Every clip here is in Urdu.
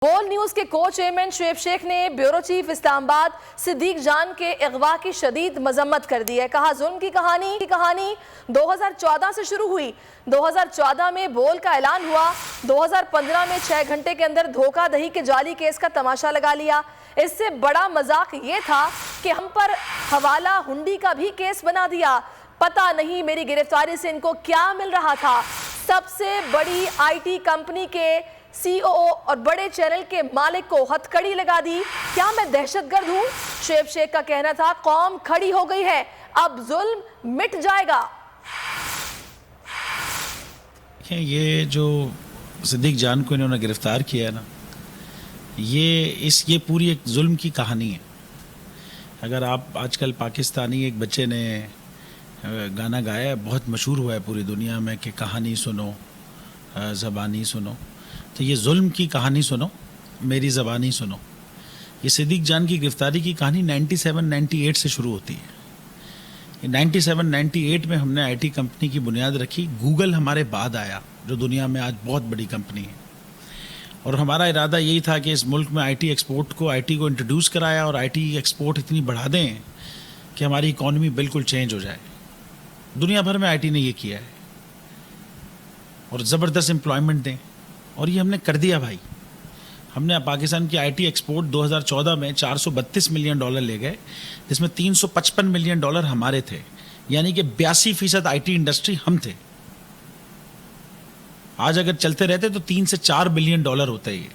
بول نیوز کے کو چیئرمین شعیب شیخ نے بیورو چیف اسلام آباد صدیق جان کے اغوا کی شدید مذمت کر دی ہے۔ کہا ظلم کی کہانی 2014 سے شروع ہوئی۔ 2014 میں بول کا اعلان ہوا، 2015 میں 6 گھنٹے کے اندر دھوکہ دہی کے جعلی کیس کا تماشا لگا لیا۔ اس سے بڑا مذاق یہ تھا کہ ہم پر حوالہ ہنڈی کا بھی کیس بنا دیا۔ پتہ نہیں میری گرفتاری سے ان کو کیا مل رہا تھا۔ سب سے بڑی آئی ٹی کمپنی کے سی او اور بڑے چینل کے مالک کو ہتھ کڑی لگا دی۔ کیا میں دہشت گرد ہوں؟ شعیب شیخ کا کہنا تھا قوم کھڑی ہو گئی ہے، اب ظلم مٹ جائے گا۔ یہ جو صدیق جان کو انہوں نے گرفتار کیا ہے نا، یہ پوری ایک ظلم کی کہانی ہے۔ اگر آپ آج کل پاکستانی ایک بچے نے گانا گایا ہے، بہت مشہور ہوا ہے پوری دنیا میں کہ کہانی سنو زبانی سنو، تو یہ ظلم کی کہانی سنو میری زبانی سنو۔ یہ صدیق جان کی گرفتاری کی کہانی 97-98 سے شروع ہوتی ہے۔ 97-98 میں ہم نے آئی ٹی کمپنی کی بنیاد رکھی۔ گوگل ہمارے بعد آیا جو دنیا میں آج بہت بڑی کمپنی ہے، اور ہمارا ارادہ یہی تھا کہ اس ملک میں آئی ٹی کو انٹروڈیوس کرایا اور آئی ٹی ایکسپورٹ اتنی بڑھا دیں کہ ہماری اکانومی بالکل چینج ہو جائے۔ دنیا بھر میں آئی ٹی نے یہ کیا ہے اور زبردست امپلائمنٹ دیں، اور یہ ہم نے کر دیا بھائی۔ ہم نے پاکستان کی آئی ٹی ایکسپورٹ 2014 میں $432 ملین لے گئے، جس میں $355 ملین ہمارے تھے، یعنی کہ 82% آئی ٹی انڈسٹری ہم تھے۔ آج اگر چلتے رہتے تو 3 سے 4 بلین ڈالر ہوتا ہے یہ،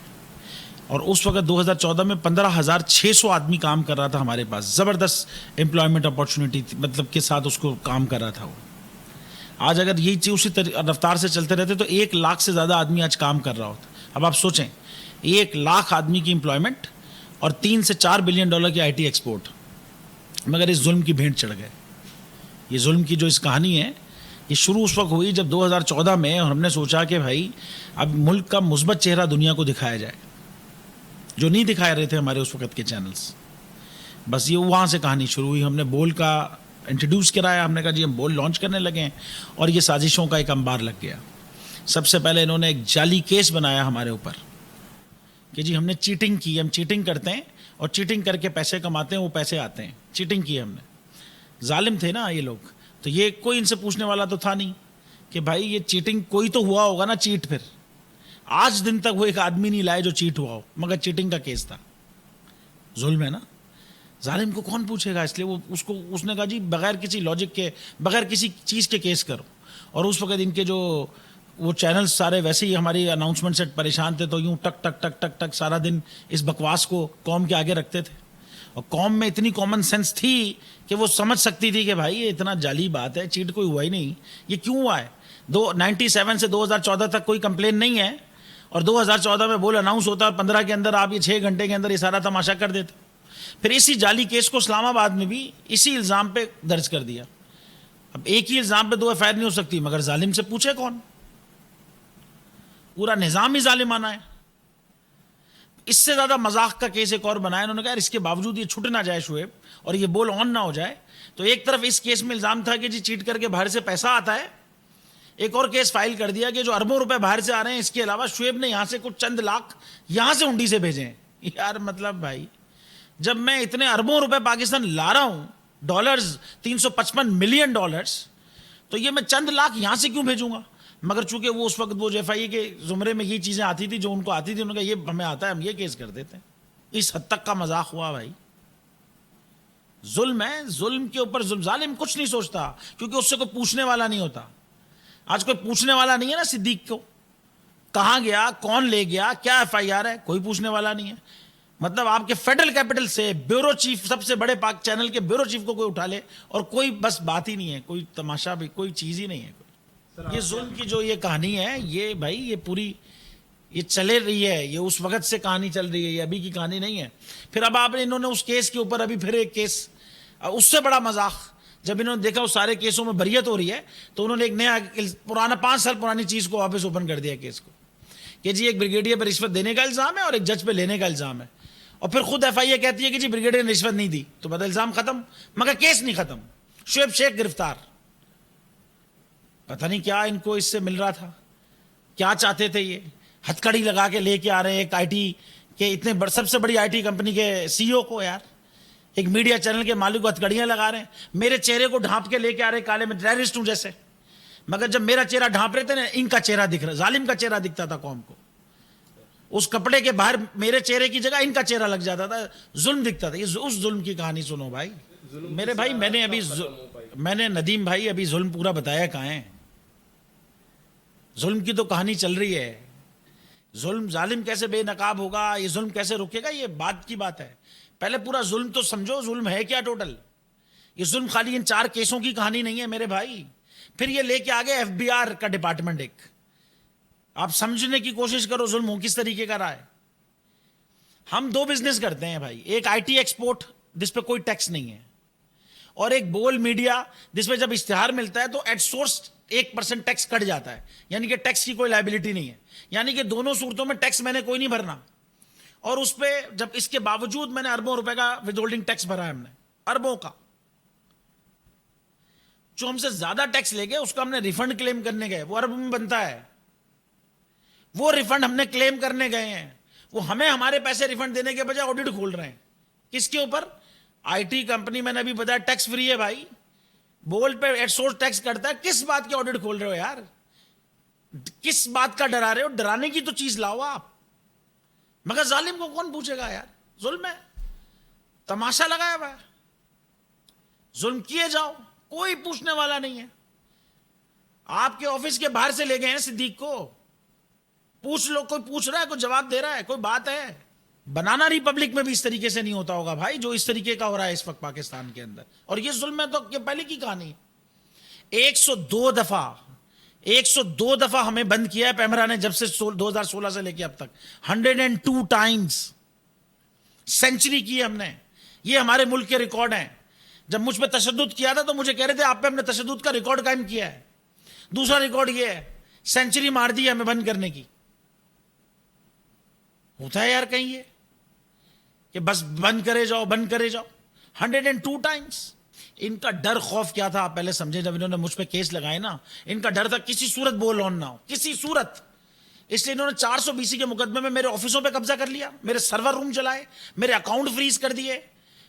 اور اس وقت 2014 میں 15,600 آدمی کام کر رہا تھا ہمارے پاس۔ زبردست امپلائمنٹ اپارچونیٹی مطلب کے ساتھ اس کو کام کر رہا تھا وہ۔ آج اگر یہی چیز اسی رفتار سے چلتے رہتے تو 1 لاکھ سے زیادہ آدمی آج کام کر رہا ہوتا۔ اب آپ سوچیں 1 لاکھ آدمی کی امپلائمنٹ اور 3 سے 4 بلین ڈالر کی آئی ٹی ایکسپورٹ، مگر اس ظلم کی بھینٹ چڑھ گئے۔ یہ ظلم کی جو اس کہانی ہے، یہ شروع اس وقت ہوئی جب 2014 میں ہم نے سوچا کہ بھائی اب ملک کا مثبت چہرہ دنیا کو دکھایا جائے، جو نہیں دکھا رہے تھے ہمارے اس وقت کے چینلز۔ بس یہ وہاں سے کہانی شروع ہوئی۔ ہم نے بول کا انٹروڈیوس کرایا، ہم نے کہا جی ہم بول لانچ کرنے لگے ہیں، اور یہ سازشوں کا ایک انبار لگ گیا۔ سب سے پہلے انہوں نے ایک جعلی کیس بنایا ہمارے اوپر کہ جی ہم نے چیٹنگ کی، ہم چیٹنگ کرتے ہیں اور چیٹنگ کر کے پیسے کماتے ہیں، وہ پیسے آتے ہیں، چیٹنگ کی ہم نے۔ ظالم تھے نا یہ لوگ، تو یہ کوئی ان سے پوچھنے والا تو تھا نہیں کہ بھائی یہ چیٹنگ کوئی تو ہوا ہوگا نا چیٹ۔ پھر آج دن تک وہ ایک آدمی نہیں لائے جو چیٹ ہوا ہو، مگر چیٹنگ کا کیس تھا۔ ظلم ہے نا، ظالم کو کون پوچھے گا؟ اس لیے اس نے کہا جی بغیر کسی لاجک کے، بغیر کسی چیز کے کیس کرو۔ اور اس وقت ان کے جو وہ چینلز سارے ویسے ہی ہماری اناؤنسمنٹ سے پریشان تھے، تو یوں ٹک ٹک ٹک ٹک ٹک سارا دن اس بکواس کو قوم کے آگے رکھتے تھے۔ اور قوم میں اتنی کامن سینس تھی کہ وہ سمجھ سکتی تھی کہ بھائی یہ اتنا جعلی بات ہے، چیٹ کوئی ہوا ہی نہیں، یہ کیوں ہوا ہے؟ 97 سے 2014 تک کوئی کمپلین نہیں ہے، اور 2014 میں بول اناؤنس ہوتا ہے اور 15 کے اندر آپ یہ 6 گھنٹے کے اندر یہ سارا تماشا کر دیتے۔ پھر اسی جعلی کیس کو اسلام آباد میں بھی اسی الزام پہ درج کر دیا۔ اب ایک ہی الزام پہ 2 ایف آئی آر نہیں ہو سکتی، مگر ظالم سے پوچھے کون؟ پورا نظام ہی ظالمانہ ہے۔ اس سے زیادہ مذاق کا کیس ایک اور بنایا انہوں نے کہا اس کے باوجود یہ چھٹ نہ جائے شعیب اور یہ بول آن نہ ہو جائے، تو ایک طرف اس کیس میں الزام تھا کہ جی چیٹ کر کے باہر سے پیسہ آتا ہے، ایک اور کیس فائل کر دیا کہ جو اربوں روپے باہر سے آ رہے ہیں، اس کے علاوہ شعیب نے یہاں سے کچھ چند لاکھ یہاں سے ہنڈی سے بھیجے ہیں۔ یار مطلب بھائی جب میں اتنے اربوں روپے پاکستان لا رہا ہوں، ڈالرز $355 ملین، تو یہ میں چند لاکھ یہاں سے کیوں بھیجوں گا؟ مگر چونکہ وہ اس وقت وہ ایف آئی اے کے زمرے میں یہ چیزیں آتی تھی جو ان کو آتی تھی، انہوں نے کہا یہ ہمیں آتا ہے، ہم یہ کیس کر دیتے ہیں۔ اس حد تک کا مذاق ہوا بھائی۔ ظلم ہے، ظلم کے اوپر ظلم۔ ظالم کچھ نہیں سوچتا کیونکہ اس سے کوئی پوچھنے والا نہیں ہوتا۔ آج کوئی پوچھنے والا نہیں ہے نا صدیق کو، کہاں گیا، کون لے گیا، کیا ایف آئی آر ہے، کوئی پوچھنے والا نہیں ہے۔ مطلب آپ کے فیڈرل کیپٹل سے بیورو چیف، سب سے بڑے پاک چینل کے بیورو چیف کو کوئی اٹھا لے اور کوئی بس بات ہی نہیں ہے، کوئی تماشا بھی، کوئی چیز ہی نہیں ہے۔ یہ ظلم کی جو یہ کہانی ہے، یہ بھائی یہ پوری یہ چلے رہی ہے، یہ اس وقت سے کہانی چل رہی ہے، یہ ابھی کی کہانی نہیں ہے۔ پھر اب آپ نے انہوں نے اس کیس کے اوپر ابھی پھر ایک کیس، اس سے بڑا مذاق، جب انہوں نے دیکھا اس سارے کیسوں میں بریت ہو رہی ہے تو انہوں نے ایک نیا پرانا 5 سال پرانی چیز کو واپس اوپن کر دیا کیس کو کہ جی ایک بریگیڈیئر پر رشوت دینے کا الزام ہے اور ایک جج پہ لینے کا الزام ہے، اور پھر خود ایف آئی اے کہتی ہے کہ جی بریگیڈیئر نے رشوت نہیں دی، تو بدل الزام ختم، مگر کیس نہیں ختم۔ شعیب شیخ گرفتار، پتہ نہیں کیا ان کو اس سے مل رہا تھا، کیا چاہتے تھے، یہ ہتھ کڑی لگا کے لے کے آ رہے ہیں ایک آئی ٹی کہ اتنے سب سے بڑی آئی ٹی کمپنی کے سی او کو یار ایک میڈیا چینل کے مالک کو ہتھکڑیاں لگا رہے ہیں, میرے چہرے کو ڈھانپ کے لے کے آ رہے کالے میں, ٹیررسٹ ہوں جیسے. مگر جب میرا چہرہ ڈھانپ رہے تھے نا, ان کا چہرہ دکھ رہا, ظالم کا چہرہ دکھتا تھا قوم کو. اس کپڑے کے باہر میرے چہرے کی جگہ ان کا چہرہ لگ جاتا تھا, ظلم دکھتا تھا. یہ اس ظلم کی کہانی سنو بھائی میرے بھائی. میں نے ندیم بھائی ابھی ظلم پورا بتایا کہاں ہے. ظلم کی تو کہانی چل رہی ہے. ظالم کیسے بے نقاب ہوگا, یہ ظلم کیسے رکے گا, یہ بات کی بات ہے. پہلے پورا ظلم تو سمجھو, ظلم ہے کیا ٹوٹل. یہ ظلم خالی ان 4 کیسوں کی کہانی نہیں ہے میرے بھائی. پھر یہ لے کے آگے ایف بی آر کا ڈپارٹمنٹ. ایک آپ سمجھنے کی کوشش کرو ظلم ہو کس طریقے کا رہا ہے. ہم 2 بزنس کرتے ہیں بھائی, ایک آئی ٹی ایکسپورٹ جس پہ کوئی ٹیکس نہیں ہے, اور ایک بول میڈیا جس پہ جب اشتہار ملتا ہے تو ایٹ سورس 1% ٹیکس کٹ جاتا ہے, یعنی کہ ٹیکس کی کوئی لائبلٹی نہیں ہے. یعنی کہ دونوں صورتوں میں ٹیکس میں نے کوئی نہیں بھرنا. اور اس پہ جب اس کے باوجود میں نے اربوں روپے کا ود ہولڈنگ ٹیکس بھرا ہے, ہم نے اربوں کا. جو ہم سے زیادہ ٹیکس لے گئے اس کا ہم نے ریفنڈ کلیم کرنے گئے, وہ ارب میں بنتا ہے. وہ ریفنڈ ہم نے کلیم کرنے گئے ہیں, وہ ہمیں ہمارے پیسے ریفنڈ دینے کے بجائے آڈٹ کھول رہے ہیں. کس کے اوپر؟ I T company. میں نے ابھی بتایا ٹیکس فری ہے بھائی, بول پہ ایٹ سورس ٹیکس کرتا ہے. کس بات کے آڈٹ کھول رہے ہو یار, کس بات کا ڈرا رہے ہو؟ ڈرانے کی تو چیز لاؤ آپ. مگر ظالم کو کون پوچھے گا یار, ظلم ہے, تماشا لگایا ہوا ہے. ظلم کیے جاؤ, کوئی پوچھنے والا نہیں ہے. آپ کے آفس کے باہر سے لے گئے ہیں صدیق کو, پوچھ لو, کوئی پوچھ رہا ہے, کوئی جواب دے رہا ہے, کوئی بات ہے. بنانا ریپبلک میں بھی اس طریقے سے نہیں ہوتا ہوگا بھائی جو اس طریقے کا ہو رہا ہے اس وقت پاکستان کے اندر. اور یہ ظلم ہے تو یہ پہلے کی کہانی. 102 دفعہ ہمیں بند کیا ہے پیمرا نے, جب سے 2016 سے لے کے اب تک 102 ٹائمز سینچری کی ہم نے. یہ ہمارے ملک کے ریکارڈ ہیں. جب مجھ پہ تشدد کیا تھا تو مجھے کہہ رہے تھے آپ پہ ہم نے تشدد کا ریکارڈ قائم کیا ہے. دوسرا ریکارڈ یہ ہے, سینچری مار دی ہمیں بند کرنے کی. ہوتا ہے یار کہیں یہ کہ بس بند کرے جاؤ, بند کرے جاؤ. 102 ٹائمز. ان کا ڈر خوف کیا تھا آپ پہلے سمجھے. جب انہوں نے مجھ پہ کیس لگائے نا, ان کا ڈر تھا کسی صورت بول آن نہ ہو, کسی صورت. اس لیے انہوں نے 420 کے مقدمے میں میرے آفسوں پہ قبضہ کر لیا, میرے سرور روم چلائے, میرے اکاؤنٹ فریز کر دیے,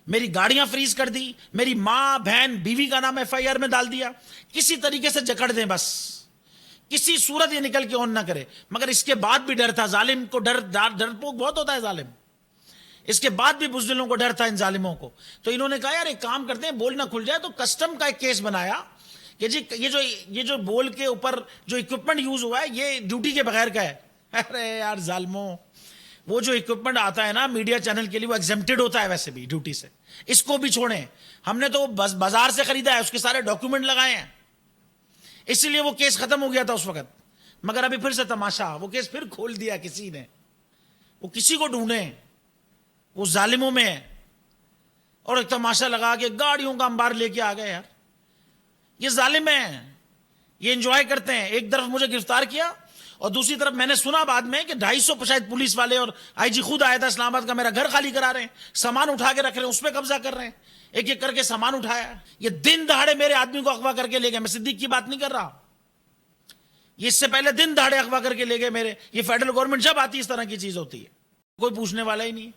میری گاڑیاں فریز کر دی, میری ماں بہن بیوی کا نام ایف آئی آر میں ڈال دیا. کسی طریقے سے جکڑ دیں بس, کسی صورت یہ نکل کے آن نہ کرے. مگر اس کے بعد بھی ڈر تھا. ظالم کو ڈرپوک بہت ہوتا ہے ظالم. اس کے بعد بھی بزدلوں کو ڈر تھا ان ظالموں کو. تو انہوں نے کہا یار ایک کام کرتے ہیں, بول نہ کھل جائے. تو کسٹم کا ایک کیس بنایا کہ جی یہ جو بول کے اوپر جو اکوپمنٹ یوز ہوا ہے یہ ڈیوٹی کے بغیر کا ہے. ارے یار ظالموں, وہ جو اکوپمنٹ آتا ہے نا میڈیا چینل کے لیے وہ ایگزمپٹڈ ہوتا ہے ویسے بھی ڈیوٹی سے. اس کو بھی چھوڑیں, ہم نے تو بازار سے خریدا ہے, اس کے سارے ڈاکیومنٹ لگائے ہیں, اسی لیے وہ کیس ختم ہو گیا تھا اس وقت. مگر ابھی پھر سے تماشا, وہ کیس پھر کھول دیا کسی نے. وہ کسی کو ڈھونڈیں, وہ ظالموں میں ہے. اور ایک تماشا لگا کے گاڑیوں کا انبار لے کے آ گئے. یار یہ ظالم ہیں, یہ انجوائے کرتے ہیں. ایک طرف مجھے گرفتار کیا اور دوسری طرف میں نے سنا بعد میں کہ 250 شاید پولیس والے اور آئی جی خود آیا تھا اسلام آباد کا, میرا گھر خالی کرا رہے ہیں, سامان اٹھا کے رکھ رہے ہیں, اس پہ قبضہ کر رہے ہیں. ایک ایک کر کے سامان اٹھایا. یہ دن دہاڑے میرے آدمی کو اغوا کر کے لے گئے. میں صدیق کی بات نہیں کر رہا, یہ اس سے پہلے دن دہاڑے اغوا کر کے لے گئے میرے. یہ فیڈرل گورنمنٹ جب آتی اس طرح کی چیز ہوتی ہے, کوئی پوچھنے والا ہی نہیں.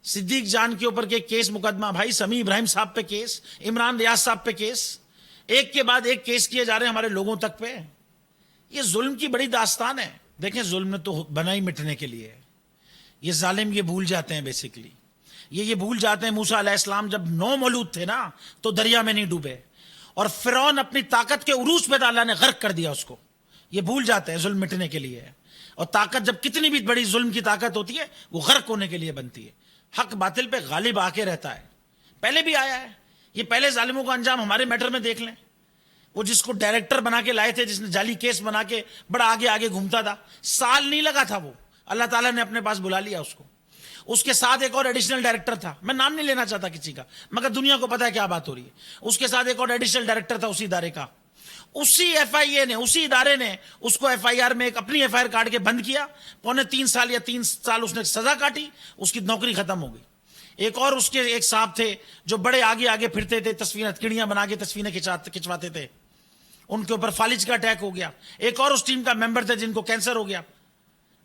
صدیق جان کے اوپر کے کیس مقدمہ بھائی, سمیع ابراہیم صاحب پہ کیس, عمران ریاض صاحب پہ کیس, ایک کے بعد ایک کیس کیے جا رہے ہیں ہمارے لوگوں تک پہ. یہ ظلم کی بڑی داستان ہے. دیکھیں ظلم نے تو بنا ہی مٹنے کے لیے. یہ ظالم یہ بھول جاتے ہیں بیسیکلی, یہ بھول جاتے ہیں موسیٰ علیہ السلام جب 9 مولود تھے نا تو دریا میں نہیں ڈوبے, اور فرعون اپنی طاقت کے عروج پہ اللہ نے غرق کر دیا اس کو. یہ بھول جاتے ہیں ظلم مٹنے کے لیے. اور طاقت جب کتنی بھی بڑی ظلم کی طاقت ہوتی ہے وہ غرق ہونے کے لیے بنتی ہے. حق باطل پہ غالب آ کے رہتا ہے, پہلے بھی آیا ہے. یہ پہلے ظالموں کا انجام ہمارے میٹر میں دیکھ لیں. وہ جس کو ڈائریکٹر بنا کے لائے تھے, جس نے جعلی کیس بنا کے بڑا آگے آگے گھومتا تھا, سال نہیں لگا تھا, وہ اللہ تعالیٰ نے اپنے پاس بلا لیا اس کو. اس کے ساتھ ایک اور ایڈیشنل ڈائریکٹر تھا, میں نام نہیں لینا چاہتا کسی کا, مگر دنیا کو پتا ہے کیا بات ہو رہی ہے. اس کے ساتھ ایک اور ایڈیشنل ڈائریکٹر تھا اسی ادارے کا. اسی ایف آئی اے نے, اسی ادارے نے اس کو ایف آئی آر میں اپنی ایف آئی آر کاٹ کے بند کیا. 3.25 سال یا 3 سال اس نے سزا کاٹی, اس کی نوکری ختم ہو گئی. ایک اور اس کے ایک صاحب تھے جو بڑے آگے آگے پھرتے تھے, تصویریں ہتکڑیاں بنا کے تصویریں کھچواتے تھے, ان کے اوپر فالج کا اٹیک ہو گیا. ایک اور اس ٹیم کا ممبر تھے جن کو کینسر ہو گیا.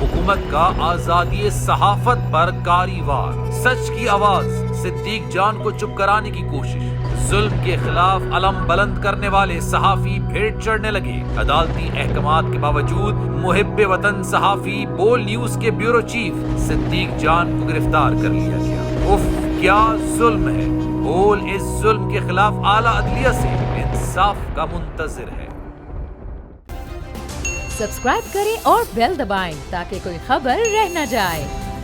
حکومت کا آزادی صحافت پر کاری وار، سچ کی آواز، صدیق جان کو چپ کرانے کی کوشش، ظلم کے خلاف علم بلند کرنے والے صحافی بھیٹ چڑھنے لگے، عدالتی احکامات کے باوجود محب وطن صحافی بول نیوز کے بیورو چیف صدیق جان کو گرفتار کر لیا گیا۔ اف کیا ظلم ہے، بول اس ظلم کے خلاف اعلیٰ عدلیہ سے انصاف کا منتظر ہے۔ سبسکرائب کریں اور بیل دبائیں تاکہ کوئی خبر رہ نہ جائے۔